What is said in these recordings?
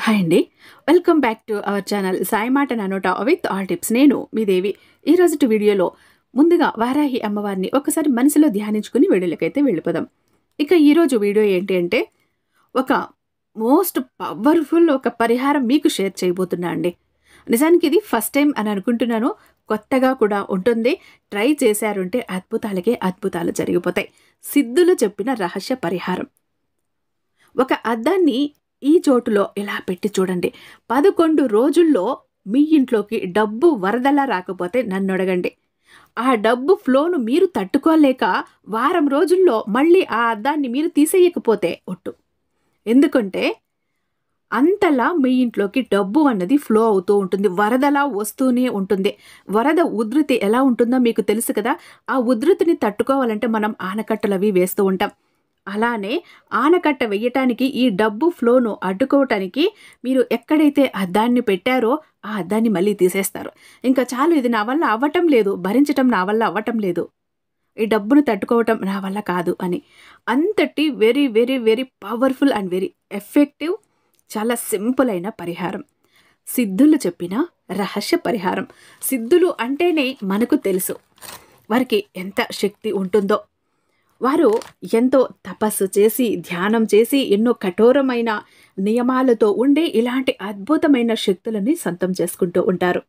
Hi అండి. Welcome back to our channel Sai మాట నానోట with all tips. నేను మీ దేవి. ఈ రోజుటి వీడియోలో ముందుగా వారాహి అమ్మవారిని ఒకసారి మనసులో ధ్యానించుకుని వీడియోలకైతే వెళ్ళిపోదాం. ఇక ఈరోజు వీడియో ఏంటి అంటే ఒక మోస్ట్ పవర్ఫుల్ ఒక పరిహారం మీకు షేర్ చేయబోతున్నా అండి. నిజానికి ఇది ఫస్ట్ టైం అని అనుకుంటున్నాను. కొత్తగా కూడా ఉంటుంది. ట్రై చేశారు అంటే అద్భుతాలకే అద్భుతాలు జరిగిపోతాయి. సిద్ధులు చెప్పిన రహస్య పరిహారం. ఒక అద్దాన్ని ఈ చోటులో ఇలా పెట్టి చూడండి. 11 రోజుల్లో మీ ఇంట్లోకి డబ్బు వరదలా రాకపోతే నన్ను అడగండి. ఆ డబ్బు ఫ్లోను మీరు తట్టుకోలేక వారం రోజుల్లో మళ్ళీ ఆ అద్దాన్ని మీరు తీసేయకపోతే ఒట్టు. ఎందుకంటే అంతలా మీ ఇంట్లోకి డబ్బు అన్నది ఫ్లో అవుతూ ఉంటుంది. వరదలా వస్తూనే ఉంటుంది. వరద ఉధృతి ఎలా ఉంటుందో మీకు తెలుసు కదా. ఆ ఉధృతిని తట్టుకోవాలంటే మనం ఆనకట్టలు అవి వేస్తూ ఉంటాం. అలానే ఆనకట్ట వేయటానికి ఈ డబ్బు ఫ్లోను అడ్డుకోవటానికి మీరు ఎక్కడైతే అద్దాన్ని పెట్టారో ఆ అద్దాన్ని మళ్ళీ తీసేస్తారు. ఇంకా చాలు, ఇది నా వల్ల అవ్వటం లేదు, భరించటం నా వల్ల అవ్వటం లేదు, ఈ డబ్బును తట్టుకోవటం నా వల్ల కాదు అని. అంతటి very very very powerful and very effective, చాలా సింపుల్ అయిన పరిహారం. సిద్ధులు చెప్పిన రహస్య పరిహారం. సిద్ధులు అంటేనే మనకు తెలుసు వారికి ఎంత శక్తి ఉంటుందో. వారు ఎంతో తపస్సు చేసి ధ్యానం చేసి ఎన్నో కఠోరమైన నియమాలతో ఉండి ఇలాంటి అద్భుతమైన శక్తులని సొంతం చేసుకుంటూ ఉంటారు.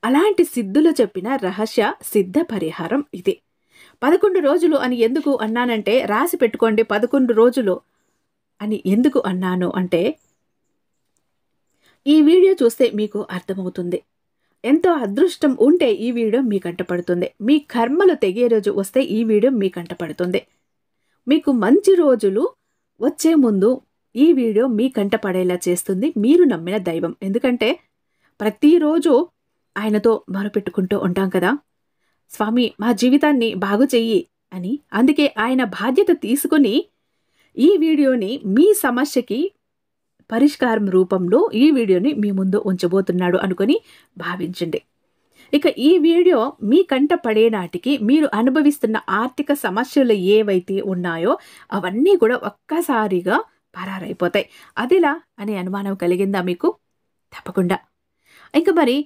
అలాంటి సిద్ధులు చెప్పిన రహస్య సిద్ధ పరిహారం ఇది. 11 రోజులు అని ఎందుకు అన్నానంటే, రాసి పెట్టుకోండి 11 రోజులు అని ఎందుకు అన్నాను అంటే, ఈ వీడియో చూస్తే మీకు అర్థమవుతుంది. ఎంతో అదృష్టం ఉంటే ఈ వీడియో మీ కంటపడుతుంది. మీ కర్మలు తెగే రోజు వస్తే ఈ వీడియో మీ కంటపడుతుంది. మీకు మంచి రోజులు వచ్చే ముందు ఈ వీడియో మీ కంటపడేలా చేస్తుంది మీరు నమ్మిన దైవం. ఎందుకంటే ప్రతిరోజు ఆయనతో మొరపెట్టుకుంటూ ఉంటాం కదా, స్వామి మా జీవితాన్ని బాగు చెయ్యి అని. అందుకే ఆయన బాధ్యత తీసుకుని ఈ వీడియోని మీ సమస్యకి పరిష్కారం రూపంలో ఈ వీడియోని మీ ముందు ఉంచబోతున్నాడు అనుకొని భావించండి. ఇక ఈ వీడియో మీ కంట పడే నాటికి మీరు అనుభవిస్తున్న ఆర్థిక సమస్యలు ఏవైతే ఉన్నాయో అవన్నీ కూడా ఒక్కసారిగా పరారైపోతాయి. అదిలా అనే అనుమానం కలిగిందా మీకు? తప్పకుండా. ఇంకా మరి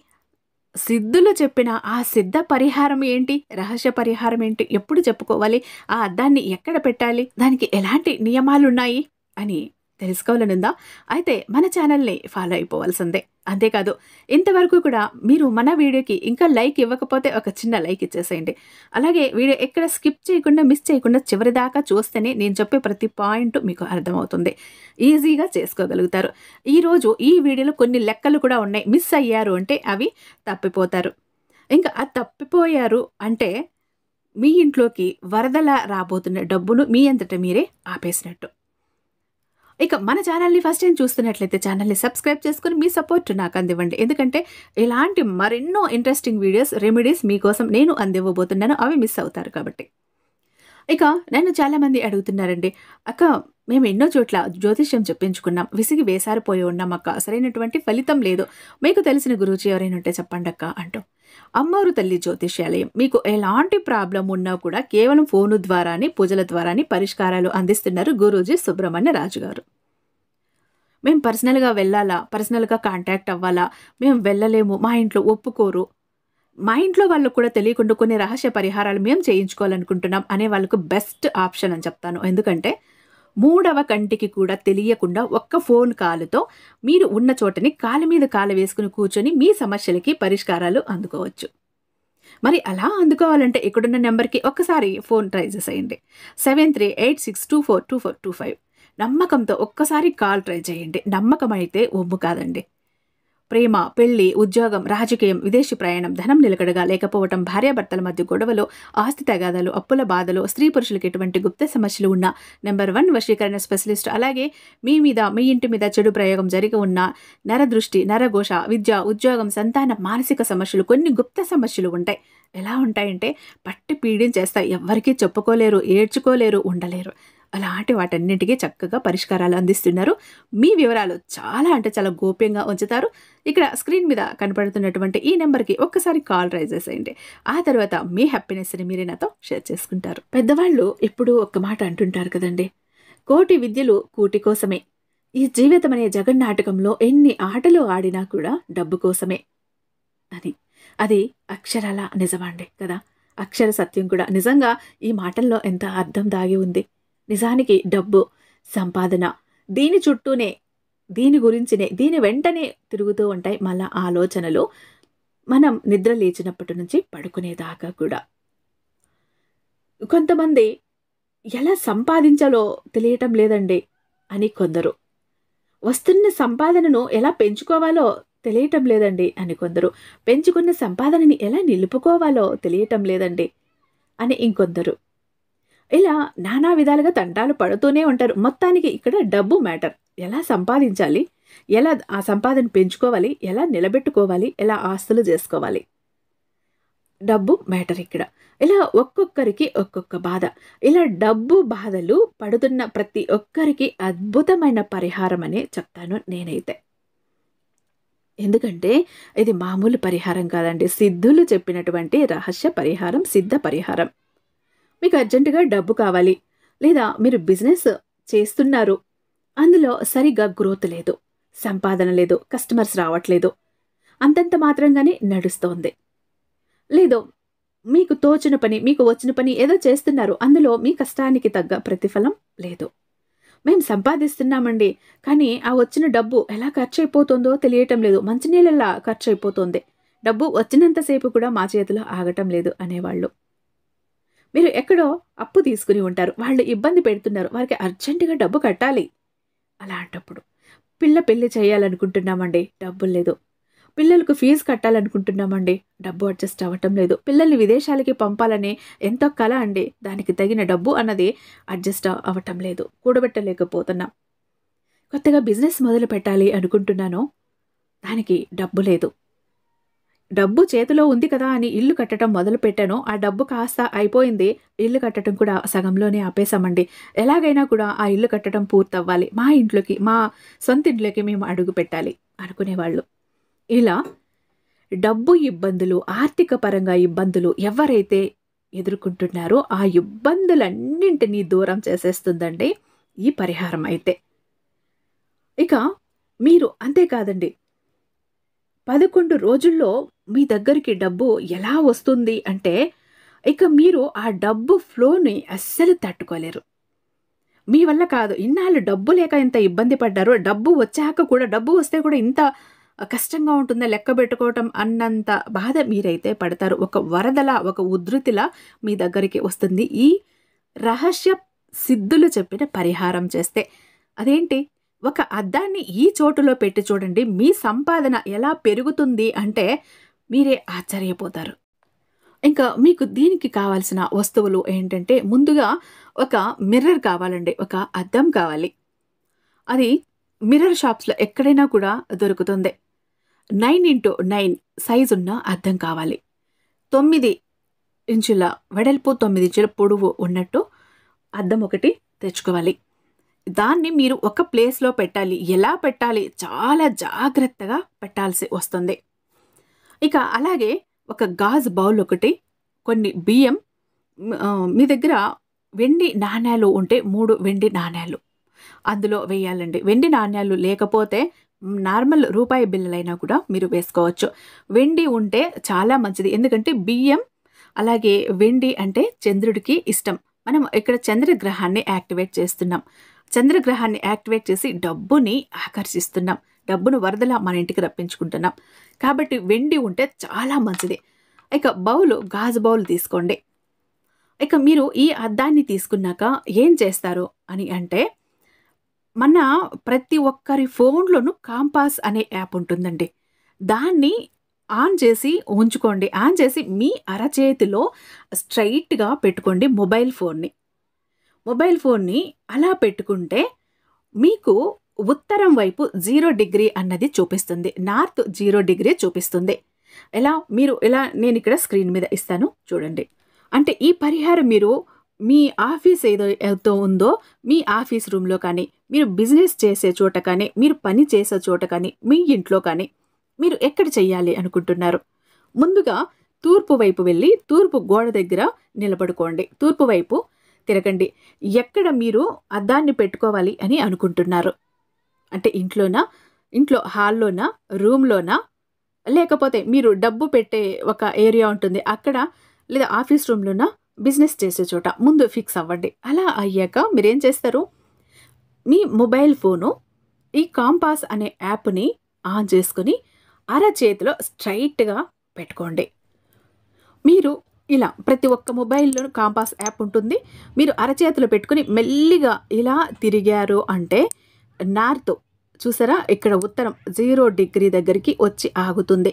సిద్ధులు చెప్పిన ఆ సిద్ధ పరిహారం ఏంటి, రహస్య పరిహారం ఏంటి, ఎప్పుడు చెప్పుకోవాలి, ఆ అద్దాన్ని ఎక్కడ పెట్టాలి, దానికి ఎలాంటి నియమాలు ఉన్నాయి అని తెలుసుకోవాలనుందా? అయితే మన ఛానల్ని ఫాలో అయిపోవాల్సిందే. అంతేకాదు, ఇంతవరకు కూడా మీరు మన వీడియోకి ఇంకా లైక్ ఇవ్వకపోతే ఒక చిన్న లైక్ ఇచ్చేసేయండి. అలాగే వీడియో ఎక్కడ స్కిప్ చేయకుండా మిస్ చేయకుండా చివరి దాకా చూస్తేనే నేను చెప్పే ప్రతి పాయింట్ మీకు అర్థమవుతుంది. ఈజీగా చేసుకోగలుగుతారు. ఈరోజు ఈ వీడియోలో కొన్ని లెక్కలు కూడా ఉన్నాయి. మిస్ అయ్యారు అంటే అవి తప్పిపోతారు. ఇంకా అది తప్పిపోయారు అంటే మీ ఇంట్లోకి వరదలా రాబోతున్న డబ్బును మీ అంతటా మీరే ఆపేసినట్టు. ఇక మన ఛానల్ని ఫస్ట్ టైం చూస్తున్నట్లయితే ఛానల్ని సబ్స్క్రైబ్ చేసుకుని మీ సపోర్ట్ నాకు అందివ్వండి. ఎందుకంటే ఇలాంటి మరెన్నో ఇంట్రెస్టింగ్ వీడియోస్, రెమెడీస్ మీకోసం నేను అందివ్వబోతున్నాను. అవి మిస్ అవుతారు కాబట్టి. ఇక నన్ను చాలామంది అడుగుతున్నారండి, అక్క మేము ఎన్నో చోట్ల జ్యోతిష్యం చెప్పించుకున్నాం, విసిగి వేసారిపోయి ఉన్నాం అక్క, సరైనటువంటి ఫలితం లేదు, మీకు తెలిసిన గురూజీ ఎవరైనా ఉంటే చెప్పండి అక్క అంటూ. అమ్మవారు తల్లి జ్యోతిష్యాలయం మీకు ఎలాంటి ప్రాబ్లం ఉన్నా కూడా కేవలం ఫోను ద్వారానే, పూజల ద్వారానే పరిష్కారాలు అందిస్తున్నారు గురూజీ సుబ్రహ్మణ్య రాజు గారు. మేము పర్సనల్గా వెళ్ళాలా, పర్సనల్గా కాంటాక్ట్ అవ్వాలా, మేము వెళ్ళలేము, మా ఇంట్లో ఒప్పుకోరు, మా ఇంట్లో వాళ్ళకు కూడా తెలియకుండా కొన్ని రహస్య పరిహారాలు మేము చేయించుకోవాలనుకుంటున్నాం అనే వాళ్ళకు బెస్ట్ ఆప్షన్ అని చెప్తాను. ఎందుకంటే మూడవ కంటికి కూడా తెలియకుండా ఒక్క ఫోన్ కాలుతో మీరు ఉన్న చోటని కాలు మీద కాలు వేసుకుని కూర్చొని మీ సమస్యలకి పరిష్కారాలు అందుకోవచ్చు. మరి అలా అందుకోవాలంటే ఇక్కడున్న నెంబర్కి ఒక్కసారి ఫోన్ ట్రై చేసేయండి. 7386242425. నమ్మకంతో ఒక్కసారి కాల్ ట్రై చేయండి. నమ్మకం అయితే ఒమ్ము కాదండి. ప్రేమ, పెళ్లి, ఉద్యోగం, రాజకీయం, విదేశీ ప్రయాణం, ధనం నిలకడగా లేకపోవటం, భార్యాభర్తల మధ్య గొడవలు, ఆస్తి తగాదాలు, అప్పుల బాధలు, స్త్రీ పురుషులకు ఎటువంటి గుప్త సమస్యలు ఉన్న నెంబర్ 1 వశీకరణ స్పెషలిస్ట్. అలాగే మీ మీద, మీ ఇంటి మీద చెడు ప్రయోగం జరిగి ఉన్న నరదృష్టి, నరఘోష, విద్య, ఉద్యోగం, సంతానం, మానసిక సమస్యలు, కొన్ని గుప్త సమస్యలు ఉంటాయి. ఎలా ఉంటాయంటే పట్టి పీడించేస్తాయి. ఎవ్వరికీ చెప్పుకోలేరు, ఏడ్చుకోలేరు, ఉండలేరు. అలాంటి వాటన్నింటికీ చక్కగా పరిష్కారాలు అందిస్తున్నారు. మీ వివరాలు చాలా అంటే చాలా గోప్యంగా ఉంచుతారు. ఇక్కడ స్క్రీన్ మీద కనపడుతున్నటువంటి ఈ నెంబర్కి ఒక్కసారి కాల్ ట్రై చేసేయండి. ఆ తర్వాత మీ హ్యాపీనెస్ని మీరే నాతో షేర్ చేసుకుంటారు. పెద్దవాళ్ళు ఎప్పుడూ ఒక్క మాట అంటుంటారు కదండి, కోటి విద్యలు కూటి కోసమే, ఈ జీవితం అనే జగన్నాటకంలో ఎన్ని ఆటలు ఆడినా కూడా డబ్బు కోసమే అని. అది అక్షరాల నిజమండి కదా! అక్షర సత్యం కూడా. నిజంగా ఈ మాటల్లో ఎంత అర్థం దాగి ఉంది. నిజానికి డబ్బు, సంపాదన దీని చుట్టూనే, దీని గురించినే, దీని వెంటనే తిరుగుతూ ఉంటాయి మళ్ళా ఆలోచనలు. మనం నిద్ర లేచినప్పటి నుంచి పడుకునేదాకా కూడా. కొంతమంది ఎలా సంపాదించాలో తెలియటం లేదండి అని కొందరు. వస్తున్న సంపాదనను ఎలా పెంచుకోవాలో తెలియటం లేదండి అని కొందరు. పెంచుకున్న సంపాదనని ఎలా నిలుపుకోవాలో తెలియటం లేదండి అని ఇంకొందరు. ఇలా నానా విధాలుగా తంటాలు పడుతూనే ఉంటారు. మొత్తానికి ఇక్కడ డబ్బు మ్యాటర్. ఎలా సంపాదించాలి, ఎలా ఆ సంపాదన పెంచుకోవాలి, ఎలా నిలబెట్టుకోవాలి, ఎలా ఆస్తులు చేసుకోవాలి, డబ్బు మ్యాటర్ ఇక్కడ. ఇలా ఒక్కొక్కరికి ఒక్కొక్క బాధ. ఇలా డబ్బు బాధలు పడుతున్న ప్రతి ఒక్కరికి అద్భుతమైన పరిహారం అనే చెప్తాను నేనైతే. ఎందుకంటే ఇది మామూలు పరిహారం కాదండి. సిద్ధులు చెప్పినటువంటి రహస్య పరిహారం, సిద్ధ పరిహారం. మీకు అర్జెంటుగా డబ్బు కావాలి, లేదా మీరు బిజినెస్ చేస్తున్నారు, అందులో సరిగ్గా గ్రోత్ లేదు, సంపాదన లేదు, కస్టమర్స్ రావట్లేదు, అంతంత మాత్రంగానే నడుస్తోంది. లేదో మీకు తోచిన పని, మీకు వచ్చిన పని ఏదో చేస్తున్నారు, అందులో మీ కష్టానికి తగ్గ ప్రతిఫలం లేదు. మేము సంపాదిస్తున్నామండి, కానీ ఆ వచ్చిన డబ్బు ఎలా ఖర్చు అయిపోతుందో తెలియటం లేదు, మంచినీళ్ళలా ఖర్చు అయిపోతుంది, డబ్బు వచ్చినంతసేపు కూడా మా చేతిలో ఆగటం లేదు అనేవాళ్ళు. మీరు ఎక్కడో అప్పు తీసుకుని ఉంటారు, వాళ్ళు ఇబ్బంది పెడుతున్నారు, వారికి అర్జెంటుగా డబ్బు కట్టాలి. అలాంటప్పుడు పెళ్లి చేయాలనుకుంటున్నామండి, డబ్బులు లేదు. పిల్లలకు ఫీజు కట్టాలనుకుంటున్నామండి, డబ్బు అడ్జస్ట్ అవ్వటం లేదు. పిల్లల్ని విదేశాలకి పంపాలని ఎంతో కల అండి, దానికి తగిన డబ్బు అన్నది అడ్జస్ట్ అవ్వటం లేదు, కూడబెట్టలేకపోతున్నాం. కొత్తగా బిజినెస్ మొదలు పెట్టాలి అనుకుంటున్నాను, దానికి డబ్బు లేదు. డబ్బు చేతిలో ఉంది కదా అని ఇల్లు కట్టడం మొదలు పెట్టాను, ఆ డబ్బు కాస్త అయిపోయింది, ఇల్లు కట్టడం కూడా సగంలోనే ఆపేశామండి. ఎలాగైనా కూడా ఆ ఇల్లు కట్టడం పూర్తవ్వాలి, మా ఇంట్లోకి, మా సొంత ఇంట్లోకి మేము అడుగు పెట్టాలి అనుకునేవాళ్ళు. ఇలా డబ్బు ఇబ్బందులు, ఆర్థిక పరంగా ఇబ్బందులు ఎవరైతే ఎదుర్కొంటున్నారో ఆ ఇబ్బందులన్నింటినీ దూరం చేసేస్తుందండి ఈ పరిహారం అయితే. ఇక మీరు అంతేకాదండి, 11 రోజుల్లో మీ దగ్గరికి డబ్బు ఎలా వస్తుంది అంటే, ఇక మీరు ఆ డబ్బు ఫ్లోని అస్సలు తట్టుకోలేరు. మీ వల్ల కాదు, ఇన్నాళ్ళు డబ్బు లేక ఇంత ఇబ్బంది పడ్డారు, డబ్బు వచ్చాక కూడా, డబ్బు వస్తే కూడా ఇంత కష్టంగా ఉంటుందా లెక్క పెట్టుకోవటం అన్నంత బాధ మీరైతే పడతారు. ఒక వరదలా, ఒక ఉధృతిలా మీ దగ్గరికి వస్తుంది ఈ రహస్య సిద్ధులు చెప్పిన పరిహారం చేస్తే. అదేంటి, ఒక అద్దాన్ని ఈ చోటులో పెట్టి చూడండి, మీ సంపాదన ఎలా పెరుగుతుంది అంటే మీరే ఆశ్చర్యపోతారు. ఇంకా మీకు దీనికి కావాల్సిన వస్తువులు ఏంటంటే, ముందుగా ఒక మిర్రర్ కావాలండి, ఒక అద్దం కావాలి. అది మిర్రర్ షాప్స్లో ఎక్కడైనా కూడా దొరుకుతుంది. 9x9 సైజు ఉన్న అద్దం కావాలి. 9 ఇంచుల వెడల్పు, 9 ఇంచుల పొడవు ఉన్నట్టు అద్దం ఒకటి తెచ్చుకోవాలి. దాన్ని మీరు ఒక ప్లేస్లో పెట్టాలి. ఎలా పెట్టాలి, చాలా జాగ్రత్తగా పెట్టాల్సి వస్తుంది. ఇక అలాగే ఒక గాజు బౌల్ ఒకటి, కొన్ని బియ్యం, మీ దగ్గర వెండి నాణ్యాలు ఉంటే 3 వెండి నాణ్యాలు అందులో వేయాలండి. వెండి నాణ్యాలు లేకపోతే నార్మల్ రూపాయి బిళ్ళలైనా కూడా మీరు వేసుకోవచ్చు. వెండి ఉంటే చాలా మంచిది, ఎందుకంటే బియ్యం అలాగే వెండి అంటే చంద్రుడికి ఇష్టం. మనం ఇక్కడ చంద్రగ్రహాన్ని యాక్టివేట్ చేస్తున్నాం. చంద్రగ్రహాన్ని యాక్టివేట్ చేసి డబ్బుని ఆకర్షిస్తున్నాం, డబ్బును వరదలా మన ఇంటికి రప్పించుకుంటున్నాం. కాబట్టి వెండి ఉంటే చాలా మంచిది. ఇక బౌలు, గాజు బౌల్ తీసుకోండి. ఇక మీరు ఈ అద్దాన్ని తీసుకున్నాక ఏం చేస్తారు అని అంటే, మన ప్రతి ఒక్కరి ఫోన్లోనూ కాంపాస్ అనే యాప్ ఉంటుందండి. దాన్ని ఆన్ చేసి ఉంచుకోండి. ఆన్ చేసి మీ అరచేతిలో స్ట్రైట్గా పెట్టుకోండి మొబైల్ ఫోన్ని. మొబైల్ ఫోన్ని అలా పెట్టుకుంటే మీకు ఉత్తరం వైపు 0 డిగ్రీ అన్నది చూపిస్తుంది, నార్త్ 0 డిగ్రీ చూపిస్తుంది. మీరు నేను ఇక్కడ స్క్రీన్ మీద ఇస్తాను చూడండి. అంటే ఈ పరిహారం మీరు మీ ఆఫీస్ ఏదో ఉందో మీ ఆఫీస్ రూమ్లో కానీ, మీరు బిజినెస్ చేసే చోట కానీ, మీరు పని చేసే చోట కానీ, మీ ఇంట్లో కానీ, మీరు ఎక్కడ చెయ్యాలి అనుకుంటున్నారు? ముందుగా తూర్పు వైపు వెళ్ళి తూర్పు గోడ దగ్గర నిలబడుకోండి. తూర్పు వైపు తిరగండి. ఎక్కడ మీరు అద్దాన్ని పెట్టుకోవాలి అని అనుకుంటున్నారు అంటే ఇంట్లో హాల్లోనా, రూమ్లోనా, లేకపోతే మీరు డబ్బు పెట్టే ఒక ఏరియా ఉంటుంది అక్కడ, లేదా ఆఫీస్ రూమ్లోనా, బిజినెస్ చేసే చోట ముందు ఫిక్స్ అవ్వండి. అలా అయ్యాక మీరేం చేస్తారు, మీ మొబైల్ ఫోను ఈ కాంపాస్ అనే యాప్ని ఆన్ చేసుకుని అరచేతిలో స్ట్రైట్గా పెట్టుకోండి. మీరు ఇలా ప్రతి ఒక్క మొబైల్లోనూ కాంపాస్ యాప్ ఉంటుంది. మీరు అరచేతిలో పెట్టుకుని మెల్లిగా ఇలా తిరిగారు అంటే నార్త్ చూసారా, ఇక్కడ ఉత్తరం 0 డిగ్రీ దగ్గరికి వచ్చి ఆగుతుంది.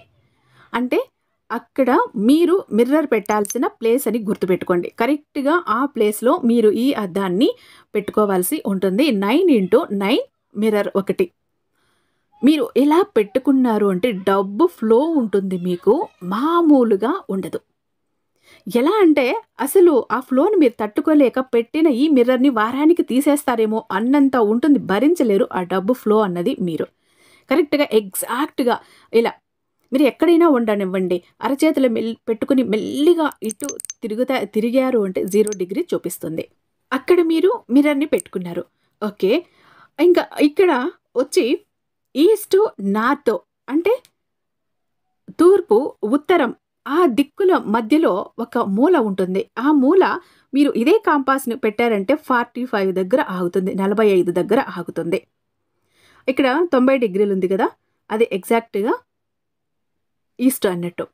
అంటే అక్కడ మీరు మిర్రర్ పెట్టాల్సిన ప్లేస్ అని గుర్తుపెట్టుకోండి. కరెక్ట్గా ఆ ప్లేస్లో మీరు ఈ అద్దాన్ని పెట్టుకోవాల్సి ఉంటుంది. 9x9 మిర్రర్ ఒకటి మీరు ఎలా పెట్టుకున్నారు అంటే డబ్బు ఫ్లో ఉంటుంది, మీకు మామూలుగా ఉండదు. ఎలా అంటే అసలు ఆ ఫ్లోని మీరు తట్టుకోలేక పెట్టిన ఈ మిర్రర్ని వారానికి తీసేస్తారేమో అన్నంత ఉంటుంది, భరించలేరు ఆ డబ్బు ఫ్లో అన్నది. మీరు కరెక్ట్గా ఎగ్జాక్ట్గా ఇలా మీరు ఎక్కడైనా ఉండనివ్వండి, అరచేతులు పెట్టుకుని మెల్లిగా ఇటు తిరిగారు అంటే 0 డిగ్రీ చూపిస్తుంది. అక్కడ మీరు మిర్రర్ని పెట్టుకున్నారు. ఓకే, ఇంకా ఇక్కడ వచ్చి ఈస్ట్ నార్త్ అంటే తూర్పు ఉత్తరం ఆ దిక్కుల మధ్యలో ఒక మూల ఉంటుంది. ఆ మూల మీరు ఇదే కాంపాస్ని పెట్టారంటే 45 దగ్గర ఆగుతుంది, 45 దగ్గర ఆగుతుంది. ఇక్కడ 90 డిగ్రీలు ఉంది కదా, అది ఎగ్జాక్ట్గా ఈస్ట్ అన్నట్టు.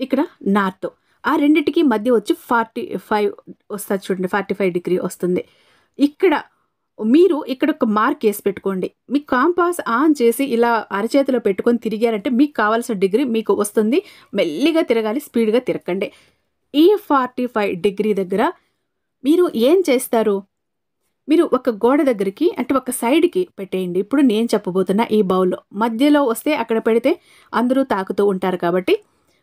ఇక్కడ నార్త్, ఆ రెండిటికి మధ్య వచ్చి 45 వస్తుంది చూడండి, 45 డిగ్రీ వస్తుంది. ఇక్కడ మీరు ఇక్కడ ఒక మార్క్ వేసి పెట్టుకోండి. మీ కాంపాస్ ఆన్ చేసి ఇలా అరచేతిలో పెట్టుకొని తిరిగారంటే మీకు కావాల్సిన డిగ్రీ మీకు వస్తుంది. మెల్లిగా తిరగాలి, స్పీడ్గా తిరగండి. ఈ 45 డిగ్రీ దగ్గర మీరు ఏం చేస్తారు, మీరు ఒక గోడ దగ్గరికి అంటే ఒక సైడ్కి పెట్టేయండి. ఇప్పుడు నేను చెప్పబోతున్న ఈ బౌల్లో మధ్యలో వస్తే అక్కడ పెడితే అందరూ తాకుతూ ఉంటారు కాబట్టి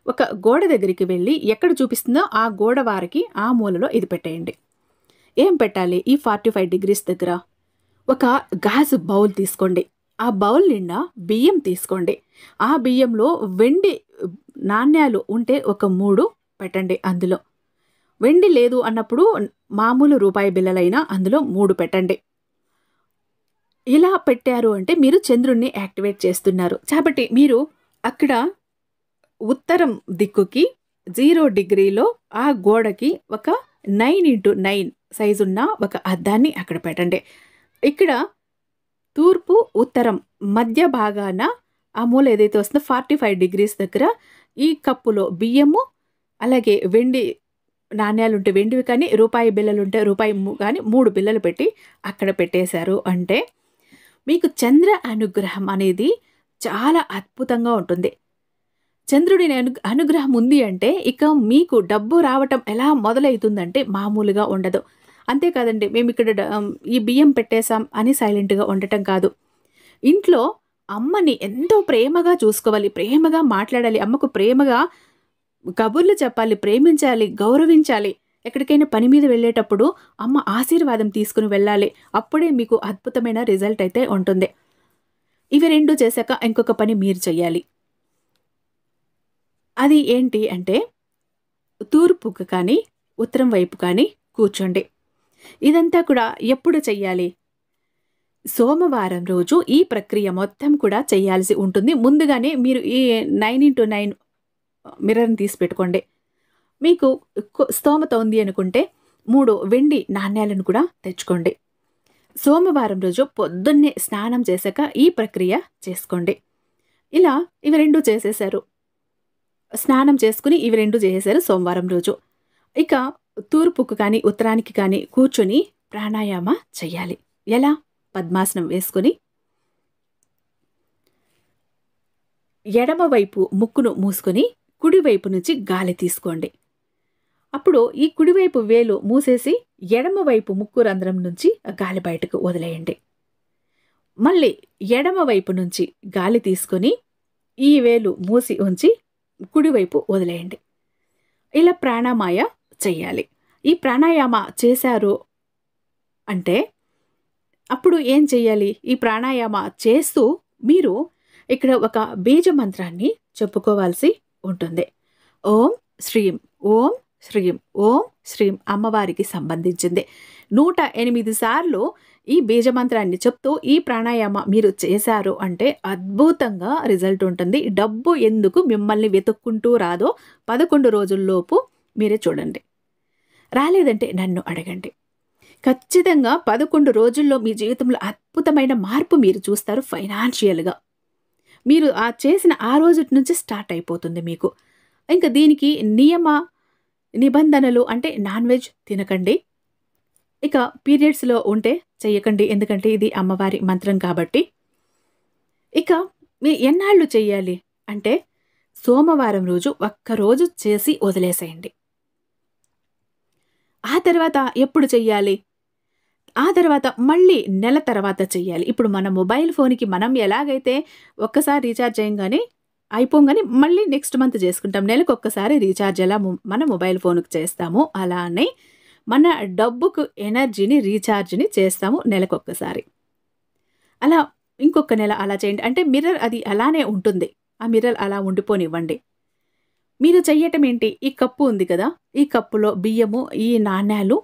ఒక గోడ దగ్గరికి వెళ్ళి ఎక్కడ చూపిస్తుందో ఆ గోడ వారికి ఆ మూలలో ఇది పెట్టేయండి. ఏం పెట్టాలి, ఈ 45 డిగ్రీస్ దగ్గర ఒక గాజు బౌల్ తీసుకోండి. ఆ బౌల్ నిండా బియ్యం తీసుకోండి. ఆ బియ్యంలో వెండి నాణ్యాలు ఉంటే ఒక 3 పెట్టండి. అందులో వెండి లేదు అన్నప్పుడు మామూలు రూపాయి బిళ్ళలైనా అందులో 3 పెట్టండి. ఇలా పెట్టారు అంటే మీరు చంద్రుణ్ణి యాక్టివేట్ చేస్తున్నారు. కాబట్టి మీరు అక్కడ ఉత్తరం దిక్కుకి 0 డిగ్రీలో ఆ గోడకి ఒక 9x9 సైజున్న ఒక అద్దాన్ని అక్కడ పెట్టండి. ఇక్కడ తూర్పు ఉత్తరం మధ్య భాగాన ఆ మూల ఏదైతే వస్తుందో 45 డిగ్రీస్ దగ్గర ఈ కప్పులో బియ్యము, అలాగే వెండి నాణ్యాలుంటే వెండివి కానీ, రూపాయి బిళ్ళలుంటే రూపాయి కానీ 3 బిళ్ళలు పెట్టి అక్కడ పెట్టేశారు అంటే మీకు చంద్ర అనుగ్రహం అనేది చాలా అద్భుతంగా ఉంటుంది. చంద్రుడి అనుగ్రహం ఉంది అంటే ఇక మీకు డబ్బు రావటం ఎలా మొదలవుతుందంటే మామూలుగా ఉండదు. అంతేకాదండి, మేము ఇక్కడ ఈ బియ్యం పెట్టేశాం అని సైలెంట్గా ఉండటం కాదు. ఇంట్లో అమ్మని ఎంతో ప్రేమగా చూసుకోవాలి, ప్రేమగా మాట్లాడాలి, అమ్మకు ప్రేమగా కబుర్లు చెప్పాలి, ప్రేమించాలి, గౌరవించాలి. ఎక్కడికైనా పని మీద వెళ్ళేటప్పుడు అమ్మ ఆశీర్వాదం తీసుకుని వెళ్ళాలి. అప్పుడే మీకు అద్భుతమైన రిజల్ట్ అయితే ఉంటుంది. ఇవి 2 చేశాక ఇంకొక పని మీరు చెయ్యాలి. అది ఏంటి అంటే తూర్పుకు కానీ ఉత్తరం వైపు కానీ కూర్చోండి. ఇదంతా కూడా ఎప్పుడు చెయ్యాలి, సోమవారం రోజు ఈ ప్రక్రియ మొత్తం కూడా చేయాల్సి ఉంటుంది. ముందుగానే మీరు ఈ 9x9 మిర్రర్ని తీసి పెట్టుకోండి. మీకు స్తోమత ఉంది అనుకుంటే 3 వెండి నాణ్యాలను కూడా తెచ్చుకోండి. సోమవారం రోజు పొద్దున్నే స్నానం చేశాక ఈ ప్రక్రియ చేసుకోండి. ఇలా ఇవి 2 చేసేశారు, స్నానం చేసుకుని ఇవి 2 చేసేశారు సోమవారం రోజు. ఇక తూర్పుకు కానీ ఉత్తరానికి కానీ కూర్చొని ప్రాణాయామ చెయ్యాలి. ఎలా, పద్మాసనం వేసుకొని ఎడమ వైపు ముక్కును మూసుకొని కుడివైపు నుంచి గాలి తీసుకోండి. అప్పుడు ఈ కుడివైపు వేలు మూసేసి ఎడమ వైపు ముక్కు రంధ్రం నుంచి గాలి బయటకు వదిలేయండి. మళ్ళీ ఎడమ వైపు నుంచి గాలి తీసుకొని ఈ వేలు మూసి ఉంచి కుడివైపు వదిలేయండి. ఇలా ప్రాణాయామ చెయ్యాలి. ఈ ప్రాణాయామ చేశారు అంటే అప్పుడు ఏం చెయ్యాలి, ఈ ప్రాణాయామ చేస్తూ మీరు ఇక్కడ ఒక బీజ మంత్రాన్ని చెప్పుకోవాల్సి ఉంటుంది. ఓం శ్రీం, ఓం శ్రీం, ఓం శ్రీం అమ్మవారికి సంబంధించింది. 108 సార్లు ఈ బీజమంత్రాన్ని చెప్తూ ఈ ప్రాణాయామ మీరు చేశారు అంటే అద్భుతంగా రిజల్ట్ ఉంటుంది. డబ్బు ఎందుకు మిమ్మల్ని వెతుక్కుంటూ రాదో 11 రోజుల్లోపు మీరే చూడండి. రాలేదంటే నన్ను అడగండి. ఖచ్చితంగా 11 రోజుల్లో మీ జీవితంలో అద్భుతమైన మార్పు మీరు చూస్తారు. ఫైనాన్షియల్‌గా మీరు చేసిన ఆ రోజుటి నుంచి స్టార్ట్ అయిపోతుంది మీకు. ఇంకా దీనికి నియమ నిబంధనలు అంటే నాన్ వెజ్ తినకండి. ఇక పీరియడ్స్‌లో ఉంటే చెయ్యకండి. ఎందుకంటే ఇది అమ్మవారి మంత్రం కాబట్టి. ఇక ఎన్నాళ్ళు చెయ్యాలి అంటే సోమవారం రోజు ఒక్కరోజు చేసి వదిలేసేయండి. ఆ తర్వాత ఎప్పుడు చెయ్యాలి? ఆ తర్వాత మళ్ళీ నెల తర్వాత చెయ్యాలి. ఇప్పుడు మన మొబైల్ ఫోన్‌కి మనం ఎలాగైతే ఒక్కసారి రీచార్జ్ చేయంగానే అయిపోంగానే మళ్ళీ నెక్స్ట్ మంత్ చేసుకుంటాం. నెలకొక్కసారి రీచార్జ్ ఎలా మన మొబైల్ ఫోన్‌కి చేస్తామో అలానే మన డబ్బుకు ఎనర్జీని రీచార్జ్‌ని చేస్తాము నెలకొక్కసారి. అలా ఇంకొక నెల అలా చేయండి. అంటే మిర్రర్ అది అలానే ఉంటుంది. ఆ మిర్రర్ అలా ఉండిపోనివ్వండి. మీరు చెయ్యటం ఏంటి? ఈ కప్పు ఉంది కదా! ఈ కప్పులో బియ్యము, ఈ నాణేలు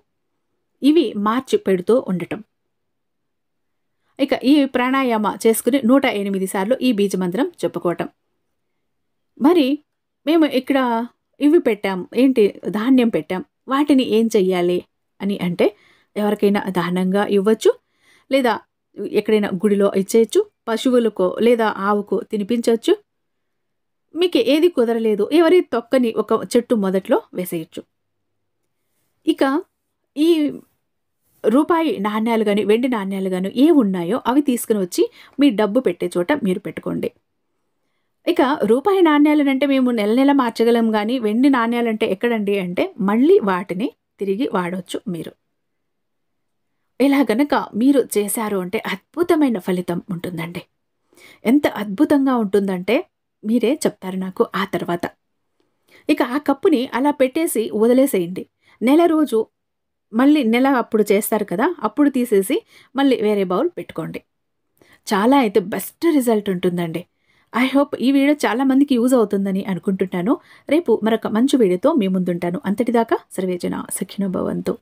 ఇవి మార్చి పెడుతూ ఉండటం. ఇక ఈ ప్రాణాయామ చేసుకుని 108 సార్లు ఈ బీజమంత్రం చెప్పుకోవటం. మరి మేము ఇక్కడ ఇవి పెట్టాం. ఏంటి? ధాన్యం పెట్టాం. వాటిని ఏం చెయ్యాలి అని అంటే ఎవరికైనా దానంగా ఇవ్వచ్చు. లేదా ఎక్కడైనా గుడిలో ఇచ్చేయచ్చు. పశువులకో లేదా ఆవుకో తినిపించొచ్చు. మీకు ఏది కుదరలేదు ఎవరి తొక్కని ఒక చెట్టు మొదట్లో వేసేయచ్చు. ఇక ఈ రూపాయి నాణ్యాలు గాని, వెండి నాణ్యాలు గాని ఏవున్నాయో అవి తీసుకొని వచ్చి మీ డబ్బు పెట్టే చోట మీరు పెట్టుకోండి. ఇక రూపాయి నాణ్యాలనంటే మేము నెల నెల మార్చగలం గానీ, వెండి నాణ్యాలంటే ఎక్కడండి అంటే మళ్ళీ వాటిని తిరిగి వాడొచ్చు మీరు. ఇలా గనక మీరు చేశారు అంటే అద్భుతమైన ఫలితం ఉంటుందండి. ఎంత అద్భుతంగా ఉంటుందంటే మీరే చెప్తారు నాకు ఆ తర్వాత. ఇక ఆ కప్పుని అలా పెట్టేసి వదిలేసేయండి. నెల రోజు మళ్ళీ నెల అప్పుడు చేస్తారు కదా! అప్పుడు తీసేసి మళ్ళీ వేరే బౌల్ పెట్టుకోండి. చాలా అయితే బెస్ట్ రిజల్ట్ ఉంటుందండి. ఐ హోప్ ఈ వీడియో చాలా మందికి యూజ్ అవుతుందని అనుకుంటున్నాను. రేపు మరొక మంచి వీడియోతో మీ ముందుంటాను. అంతటిదాకా సర్వేజన సుఖినో భవంతు.